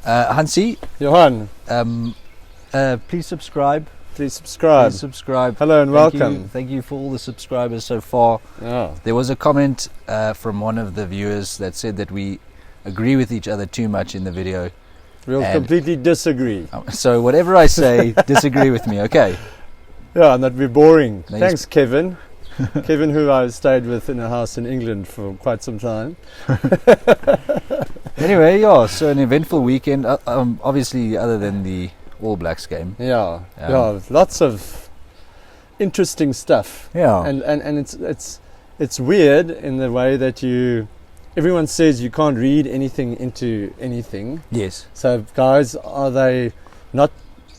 Hansi, Johan, please subscribe. please subscribe. Please subscribe. Hello and welcome. Thank you for all the subscribers so far. Yeah. There was a comment from one of the viewers that said that we agree with each other too much in the video. We'll And- completely disagree. So whatever I say, disagree with me, okay? Yeah, and that'd be boring. Nice. Thanks, Kevin. Kevin, who I stayed with in a house in England for quite some time. Anyway, yeah, so an eventful weekend, obviously other than the All Blacks game. Yeah, lots of interesting stuff. Yeah. And it's weird in the way that everyone says you can't read anything into anything. Yes. So guys, are they not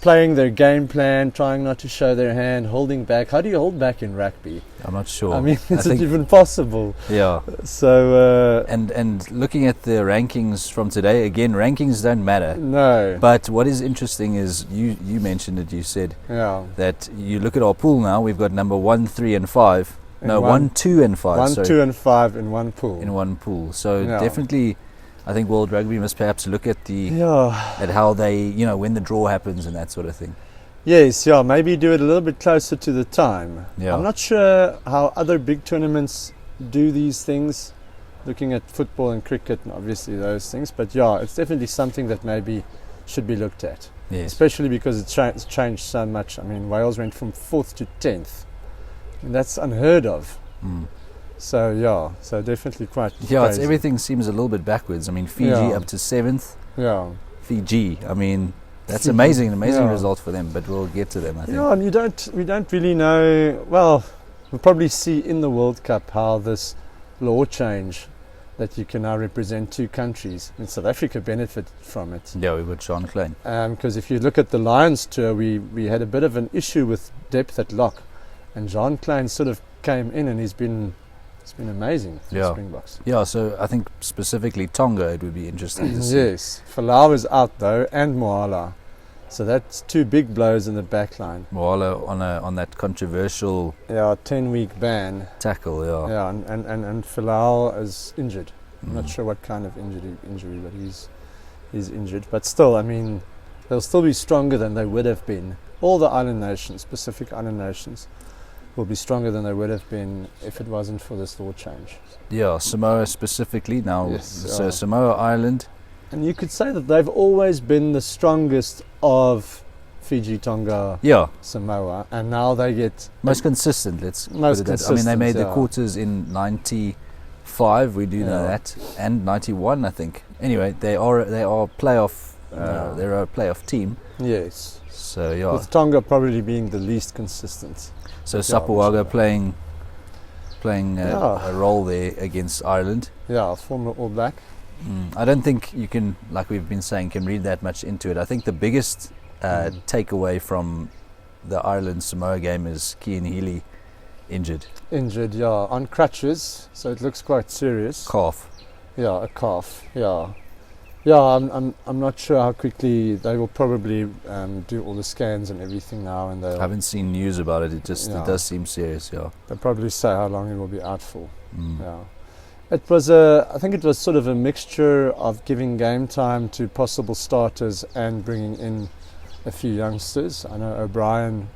playing their game plan, trying not to show their hand, holding back? How do you hold back in rugby? I'm not sure. I mean, is think- it even possible? Yeah. So And looking at the rankings from today, again, rankings don't matter. no, But what is interesting is you mentioned it. You said yeah, that you look at our pool now. We've got number 1, 3, and 5. In No, one- 1, 2, and 5. 1, sorry, 2, and 5 in one pool. in one pool. So Yeah. definitely, I think World Rugby must perhaps look at Yeah. at how they, when the draw happens and that sort of thing. Yes, yeah, maybe do it a little bit closer to the time. Yeah. I'm not sure how other big tournaments do these things, looking at football and cricket and obviously those things, but yeah, it's definitely something that maybe should be looked at, Yes. especially because it's changed so much. I mean, Wales went from 4th to 10th, and that's unheard of. Mm. So yeah, so definitely quite Yeah, crazy. everything seems a little bit backwards. I mean, Fiji Yeah. up to 7th. Yeah. Fiji. I mean, that's Fiji, amazing yeah. result for them. But we'll get to them, I think. Yeah, and we don't really know. Well, we'll probably see in the World Cup how this law change that you can now represent two countries. And South Africa benefited from it. Yeah, we got Sean Klein. Because if you look at the Lions tour, we had a bit of an issue with depth at lock, and Jean Klein sort of came in and it's been amazing for the Yeah. Springboks. Yeah, so I think specifically Tonga, it would be interesting to see. Yes, Falau is out though, and Moala. So that's two big blows in the back line. Moala on that controversial Yeah, 10-week ban. tackle. Yeah. Yeah, and Falau is injured. I'm not Mm. sure what kind of injury, but he's injured. But still, I mean, they'll still be stronger than they would have been. All the island nations, Pacific island nations, will be stronger than they would have been if it wasn't for this law change. Yeah, Samoa specifically now. Yes, So yeah. Samoa Island. And you could say that they've always been the strongest of Fiji, Tonga, Yeah, Samoa, and now they get most consistent. Let's Most put it that. I mean, they consistent, made the yeah. quarters in '95. We do know Yeah. that, and '91, I think. Anyway, they are playoff. Yeah. They're a playoff team. yes, So yeah. with Tonga probably being the least consistent. So Yeah, Sapuaga sure. playing Yeah. a role there against Ireland. Yeah, former All Black. I don't think you can, like we've been saying, can read that much into it. I think the biggest takeaway from the Ireland-Samoa game is Cian Healy injured. Injured, yeah, on crutches, so it looks quite serious. Calf. Yeah, a calf. Yeah, I'm not sure how quickly they will probably do all the scans and everything now, and I they'll haven't seen news about it. It Yeah. does seem serious, yeah. probably say how long it will be out for. Mm. Yeah, I think it was sort of a mixture of giving game time to possible starters and bringing in a few youngsters. I know O'Brien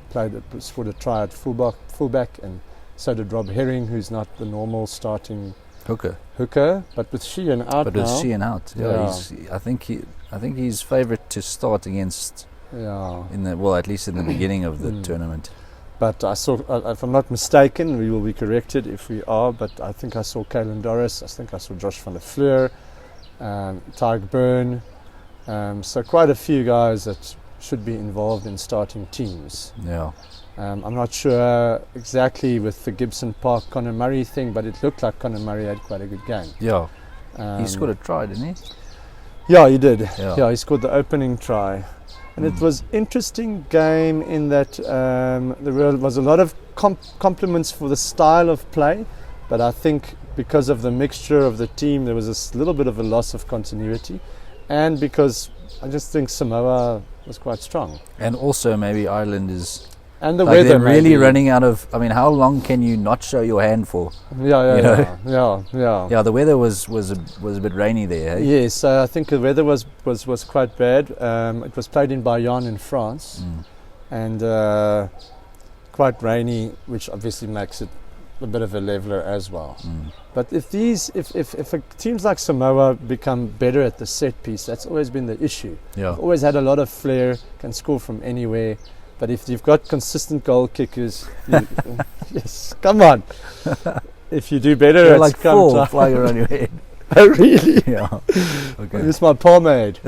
scored a try at fullback, and so did Rob Herring, who's not the normal starting hooker, but with Sheehan out But now. with Sheehan out, I think he's favourite to start against at least in the beginning of the tournament. But I saw, if I'm not mistaken, we will be corrected if we are, but I think I saw Caelan Doris, I think I saw Josh van der Fleur, Tyg Byrne, so quite a few guys that should be involved in starting teams. Yeah. I'm not sure exactly with the Gibson Park Conor Murray thing, but it looked like Conor Murray had quite a good game. Yeah. He scored a try, didn't he? Yeah, he did. Yeah. Yeah, he scored the opening try. And it was interesting game in that there was a lot of compliments for the style of play, but I think because of the mixture of the team, there was a little bit of a loss of continuity, and because I just think Samoa was quite strong. And also maybe Ireland is And the like weather, they're really maybe. running out of. I mean, how long can you not show your hand for? Yeah. The weather was a bit rainy there. Hey? Yes, I think the weather was quite bad. It was played in Bayonne in France, and quite rainy, which obviously makes it a bit of a leveler as well. But if teams like Samoa become better at the set piece, that's always been the issue. Yeah. They've always had a lot of flair, can score from anywhere. But if you've got consistent goal kickers, yes, come on. If you do better, it's like four flying around your head. Oh, really? Yeah. Okay. It's my pomade.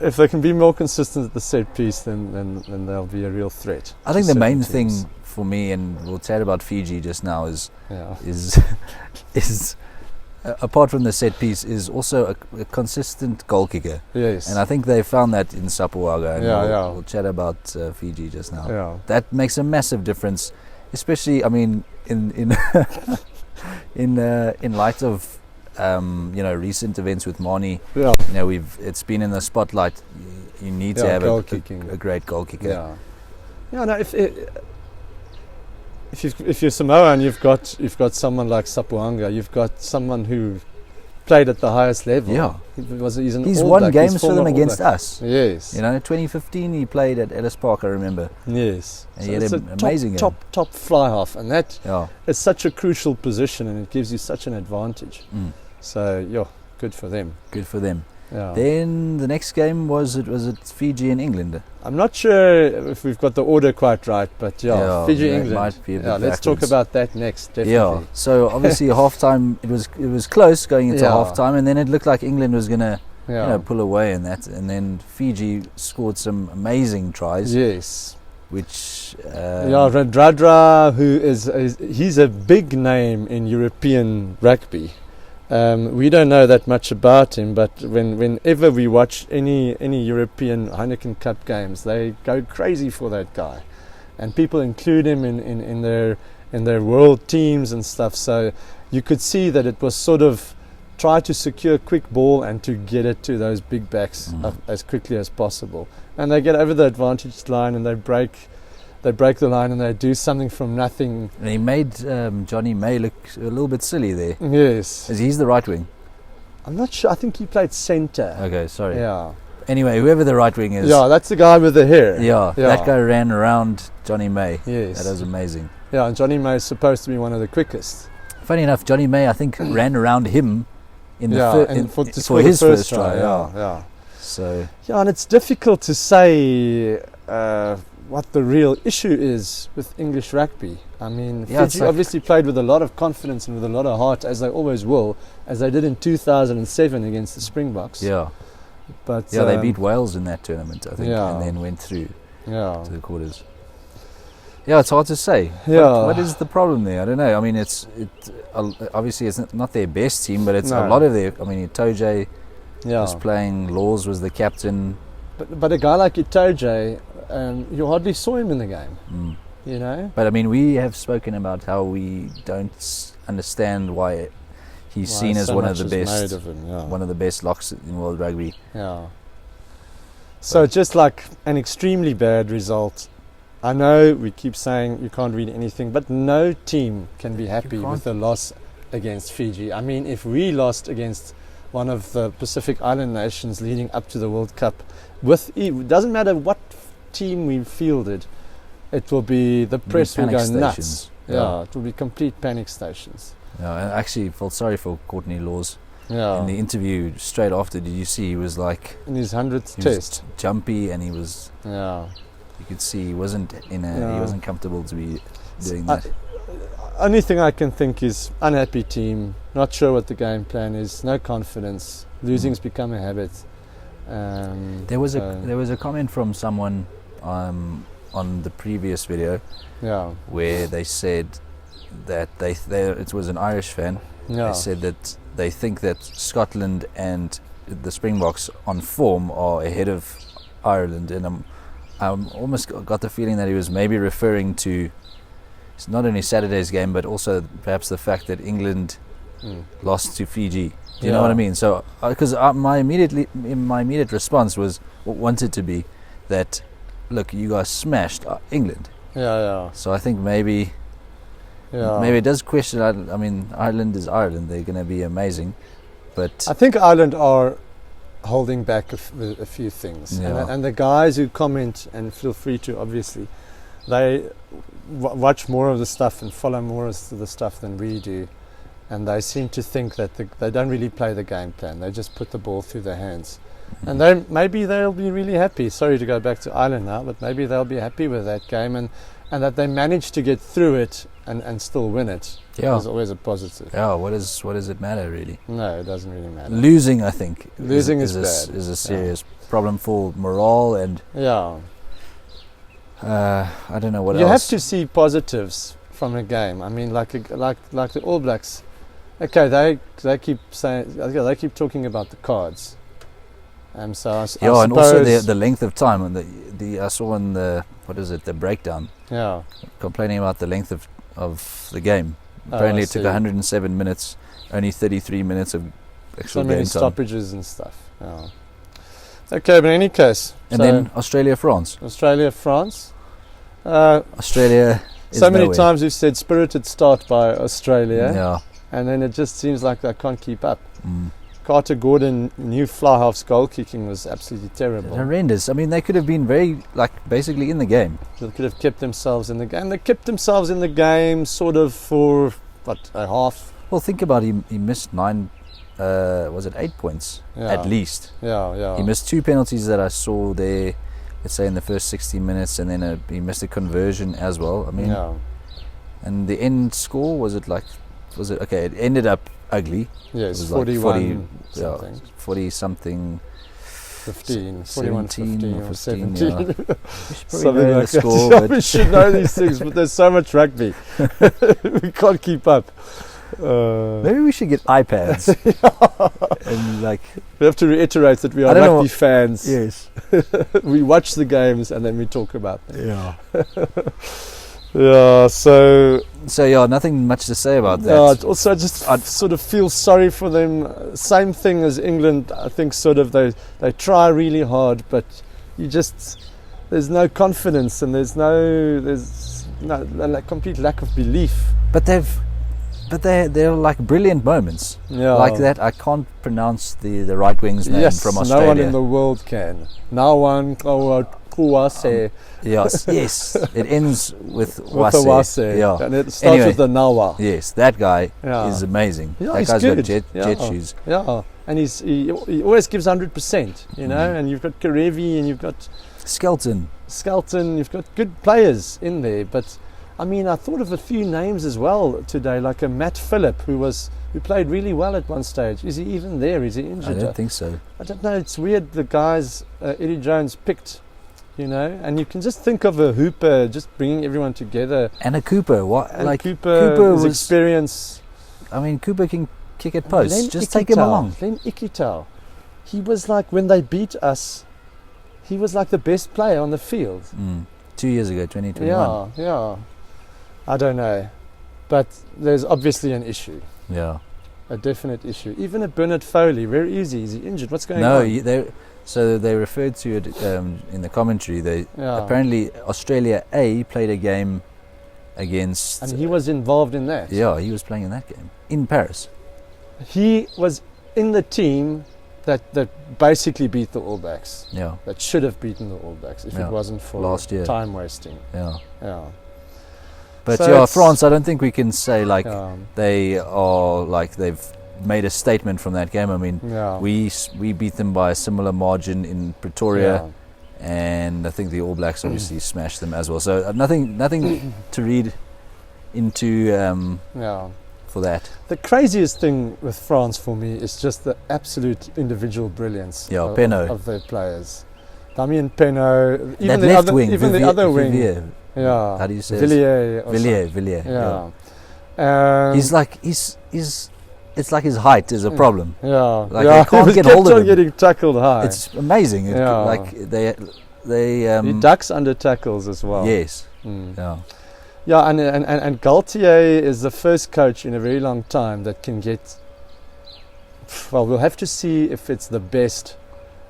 If they can be more consistent at the set piece, then they'll be a real threat. I think the main thing for me, and we'll chat about Fiji just now, is apart from the set piece, is also a consistent goal kicker. Yes. And I think they found that in Sapuaga. And we'll chat about Fiji just now. Yeah. That makes a massive difference, especially, I mean, in in light of recent events with Mani. Yeah. It's been in the spotlight. You need to have a great goal kicker. Yeah. Yeah. No, if you're Samoa and you've got someone like Sapuanga, you've got someone who played at the highest level. Yeah. He's won games for them against us. Yes. 2015 he played at Ellis Park, I remember. Yes. And he had an amazing game. Top fly half, and that is such a crucial position, and it gives you such an advantage. So good for them. Good for them. Yeah. Then the next game was it Fiji and England. I'm not sure if we've got the order quite right, but Fiji, England. Might be a bit let's talk about that next. Definitely. Yeah. So obviously halftime it was close going into halftime, and then it looked like England was gonna pull away in that, and then Fiji scored some amazing tries. Yes. Which Radradra, he's a big name in European rugby. We don't know that much about him, but whenever we watch any European Heineken Cup games, they go crazy for that guy, and people include him in their world teams and stuff. So you could see that it was sort of try to secure quick ball and to get it to those big backs as quickly as possible, and they get over the advantage line and they break the line and they do something from nothing. And he made Johnny May look a little bit silly there. Yes. He's the right wing. I'm not sure. I think he played centre. Okay, sorry. Yeah. Anyway, whoever the right wing is. Yeah, that's the guy with the hair. Yeah, that guy ran around Johnny May. Yes. That was amazing. Yeah, and Johnny May is supposed to be one of the quickest. Funny enough, Johnny May, I think, ran around him for his first try. Yeah. So. Yeah, and it's difficult to say what the real issue is with English rugby. I mean, Fiji obviously played with a lot of confidence and with a lot of heart, as they always will, as they did in 2007 against the Springboks. Yeah. But they beat Wales in that tournament, I think, and then went through to the quarters. Yeah, it's hard to say. Yeah. What is the problem there? I don't know. I mean, obviously it's not their best team, but it's a lot of their. I mean, Itoje was playing. Laws was the captain. But a guy like Itoje, you hardly saw him in the game. You know. But I mean, we have spoken about how we don't understand why he's seen as one of the best, one of the best locks in world rugby. Yeah. So just like an extremely bad result. I know we keep saying you can't read anything, but no team can be happy with a loss against Fiji. I mean, if we lost against one of the Pacific Island nations leading up to the World Cup, it doesn't matter what team we fielded, it will be the press will go nuts. Yeah, it will be complete panic stations. Yeah, I actually felt sorry for Courtney Laws. Yeah. In the interview straight after, did you see he was like in his 100th test, jumpy, and he was. Yeah. You could see he wasn't he wasn't comfortable to be doing that. Only thing I can think is unhappy team, not sure what the game plan is, no confidence, losing's become a habit. There was a comment from someone on the previous video, where they said that it was an Irish fan. They said that they think that Scotland and the Springboks on form are ahead of Ireland, and I almost got the feeling that he was maybe referring to not only Saturday's game, but also perhaps the fact that England lost to Fiji. Do you know what I mean? So, because my immediate response wanted to be that look, you guys smashed England. Yeah. So I think maybe it does question. I mean, Ireland is Ireland. They're going to be amazing, but I think Ireland are holding back a few things. And the guys who comment, and feel free to, obviously, they watch more of the stuff and follow more of the stuff than we do, and they seem to think that they don't really play the game plan. They just put the ball through their hands. And maybe they'll be really happy. Sorry to go back to Ireland now, but maybe they'll be happy with that game, and that they managed to get through it and still win it. Yeah, is always a positive. Yeah, what does it matter really? No, it doesn't really matter. Losing, I think, is bad. Is a serious problem for morale, and I don't know what else. You have to see positives from a game. I mean, like the All Blacks. Okay, they keep saying, they keep talking about the cards. So I and also the length of time, and I saw on the breakdown. Yeah, complaining about the length of the game. Apparently, it took 107 minutes, only 33 minutes of actual game time. So many stoppages and stuff. Yeah. Okay, but in any case, and then Australia-France. Australia. Is so many nowhere. times we've said spirited start by Australia. Yeah. And then it just seems like they can't keep up. Carter Gordon, new fly half's goal kicking was absolutely terrible. Horrendous. I mean, they could have been basically in the game. They could have kept themselves in the game. They kept themselves in the game sort of for, a half? Well, think about it. He missed 8 points at least. Yeah. He missed 2 penalties that I saw there, let's say in the first 60 minutes, and then he missed a conversion as well. I mean, and the end score, okay, it ended up ugly. Yes, it was 41 something. 40 something. 15, 41, 15 or 17. Yeah. Something like that. We should know these things, but there's so much rugby. We can't keep up. Maybe we should get iPads. And we have to reiterate that we are rugby fans. Yes. We watch the games and then we talk about them. Yeah. Yeah, so nothing much to say about that. No, also I sort of feel sorry for them. Same thing as England. I think sort of they try really hard, but there's no confidence, and there's a complete lack of belief. But they're like brilliant moments. Yeah. Like that. I can't pronounce the right wing's name from Australia. No one in the world can. No one. Yes. It ends with Wase. Yeah. And it starts with the Nawa. Yes, that guy is amazing. Yeah, that guy's good. got jet shoes. Yeah, and he always gives 100%, you know, and you've got Karevi and you've got Skelton, you've got good players in there, but I mean, I thought of a few names as well today, like a Matt Phillip, who played really well at one stage. Is he even there? Is he injured? I don't think so. I don't know. It's weird. The guys Eddie Jones picked, you know, and you can just think of a Hooper just bringing everyone together. And a Cooper. What? And Cooper's experience. I mean, Cooper can kick at post. Just take him along. Len Ikitau. He was like, when they beat us, he was like the best player on the field. 2 years ago, 2021. Yeah. I don't know, but there's obviously an issue. Yeah, a definite issue. Even at Bernard Foley, where is he? Is he injured? What's going on? So they referred to it in the commentary. Apparently Australia A played a game against, and he was involved in that. Yeah, he was playing in that game in Paris. He was in the team that basically beat the All Blacks. Yeah, that should have beaten the All Blacks if it wasn't for last year time wasting. Yeah. But so France, I don't think we can say they are they've made a statement from that game. I mean, we beat them by a similar margin in Pretoria, and I think the All Blacks obviously smashed them as well. So nothing to read into for that. The craziest thing with France for me is just the absolute individual brilliance of their players. Damien Penaud, even the other wing. Vivier. Yeah. How do you say Villiers. Yeah. It's like his height is a problem. Yeah. They can't get hold of him. Getting tackled high. It's amazing. He ducks under tackles as well. Yes. Yeah, and Galtier is the first coach in a very long time that can get. Well, we'll have to see if it's the best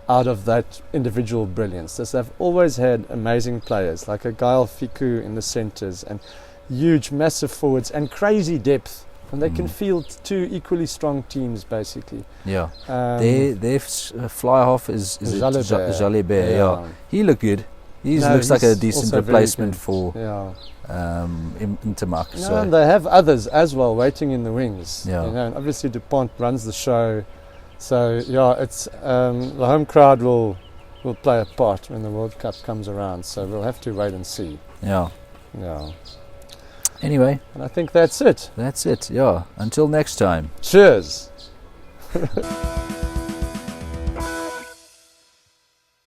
out of that individual brilliance. They've always had amazing players, like a Gael Fiku in the centres, and huge, massive forwards, and crazy depth. And they can field two equally strong teams, basically. Yeah. Their fly half is Jalibert. Yeah. He looked good. He looks like a decent replacement for Intermark. So. And they have others as well waiting in the wings. Yeah. And obviously DuPont runs the show. So it's the home crowd will play a part when the World Cup comes around. So we'll have to wait and see. Yeah. Yeah. Anyway, and I think that's it. Yeah. Until next time. Cheers.